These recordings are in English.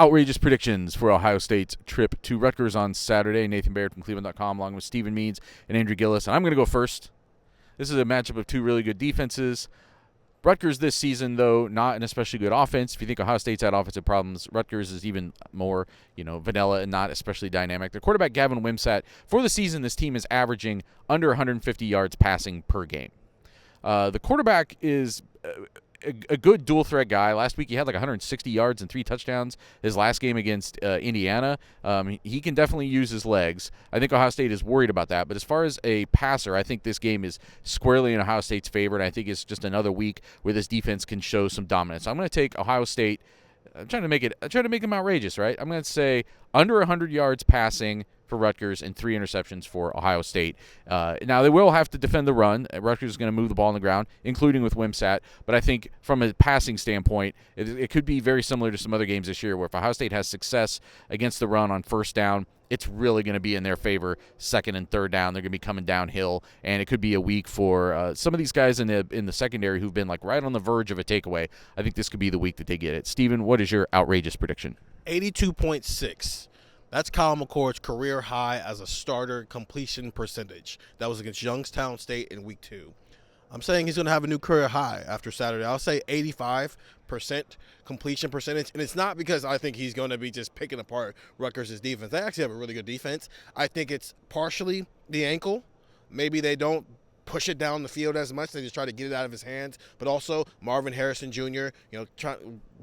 Outrageous predictions for Ohio State's trip to Rutgers on Saturday. Nathan Baird from cleveland.com along with Stephen Means and Andrew Gillis. And I'm going to go first. This is a matchup of two really good defenses. Rutgers this season, though, not an especially good offense. If you think Ohio State's had offensive problems, Rutgers is even more, vanilla and not especially dynamic. Their quarterback, Gavin Wimsatt, for the season, this team is averaging under 150 yards passing per game. The quarterback is a good dual-threat guy. Last week he had like 160 yards and 3 touchdowns. His last game against Indiana, he can definitely use his legs. I think Ohio State is worried about that. But as far as a passer, I think this game is squarely in Ohio State's favor, and I think it's just another week where this defense can show some dominance. I'm going to take Ohio State. I'm trying to make them outrageous, right? I'm going to say under 100 yards passing for Rutgers and 3 interceptions for Ohio State. Now, they will have to defend the run. Rutgers is going to move the ball on the ground, including with Wimsatt. But I think from a passing standpoint, it could be very similar to some other games this year where if Ohio State has success against the run on first down, it's really going to be in their favor second and third down. They're going to be coming downhill, and it could be a week for some of these guys in the secondary who've been like right on the verge of a takeaway. I think this could be the week that they get it. Steven, what is your outrageous prediction? 82.6. That's Kyle McCord's career high as a starter completion percentage. That was against Youngstown State in week 2. I'm saying he's going to have a new career high after Saturday. I'll say 85% completion percentage. And it's not because I think he's going to be just picking apart Rutgers' defense. They actually have a really good defense. I think it's partially the ankle. Maybe they don't push it down the field as much. They just try to get it out of his hands. But also Marvin Harrison Jr.,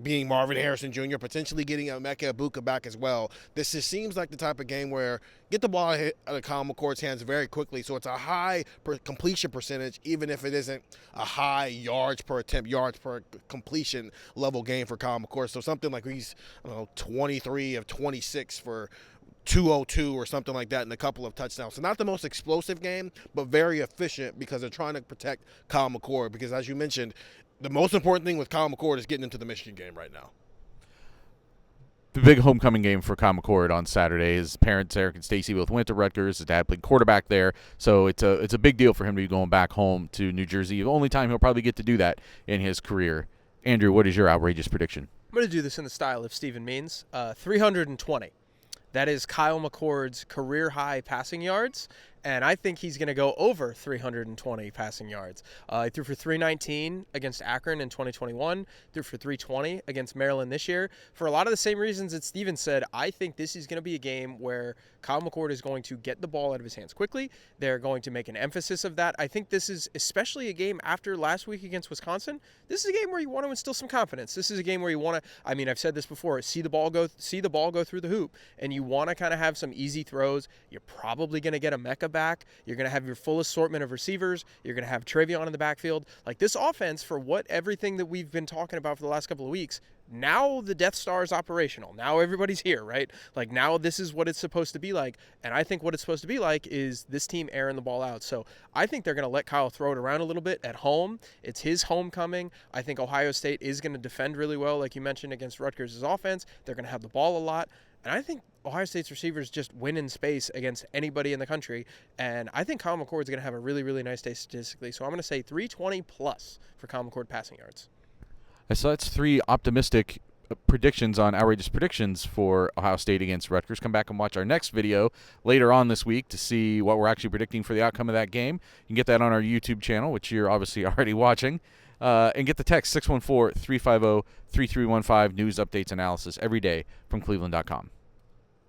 being Marvin Harrison Jr., potentially getting Emeka Egbuka back as well. This just seems like the type of game where get the ball out of Kyle McCord's hands very quickly. So it's a high completion percentage, even if it isn't a high yards per attempt, yards per completion level game for Kyle McCord. So something like he's 23 of 26 for 202 or something like that and a couple of touchdowns. So not the most explosive game, but very efficient because they're trying to protect Kyle McCord. Because as you mentioned, the most important thing with Kyle McCord is getting into the Michigan game right now. The big homecoming game for Kyle McCord on Saturday. His parents, Eric and Stacy, both went to Rutgers. His dad played quarterback there. So it's a big deal for him to be going back home to New Jersey. The only time he'll probably get to do that in his career. Andrew, what is your outrageous prediction? I'm going to do this in the style of Stephen Means. 320. That is Kyle McCord's career-high passing yards, and I think he's going to go over 320 passing yards. He threw for 319 against Akron in 2021, threw for 320 against Maryland this year. For a lot of the same reasons that Steven said, I think this is going to be a game where Kyle McCord is going to get the ball out of his hands quickly. They're going to make an emphasis of that. I think this is especially a game after last week against Wisconsin. This is a game where you want to instill some confidence. This is a game where you want to, I've said this before, see the ball go through the hoop, and you want to kind of have some easy throws. You're probably going to get Emeka back. You're going to have your full assortment of receivers. You're going to have Travion in the backfield. Like this offense, for everything that we've been talking about for the last couple of weeks, now the Death Star is operational. Now everybody's here, right? Like now this is what it's supposed to be like. And I think what it's supposed to be like is this team airing the ball out. So I think they're going to let Kyle throw it around a little bit at home. It's his homecoming. I think Ohio State is going to defend really well, like you mentioned, against Rutgers' offense. They're going to have the ball a lot. And I think Ohio State's receivers just win in space against anybody in the country. And I think Kyle McCord is going to have a really, really nice day statistically. So I'm going to say 320 plus for Kyle McCord passing yards. So that's 3 optimistic predictions on outrageous predictions for Ohio State against Rutgers. Come back and watch our next video later on this week to see what we're actually predicting for the outcome of that game. You can get that on our YouTube channel, which you're obviously already watching. And get the text 614-350-3315 news updates analysis every day from cleveland.com.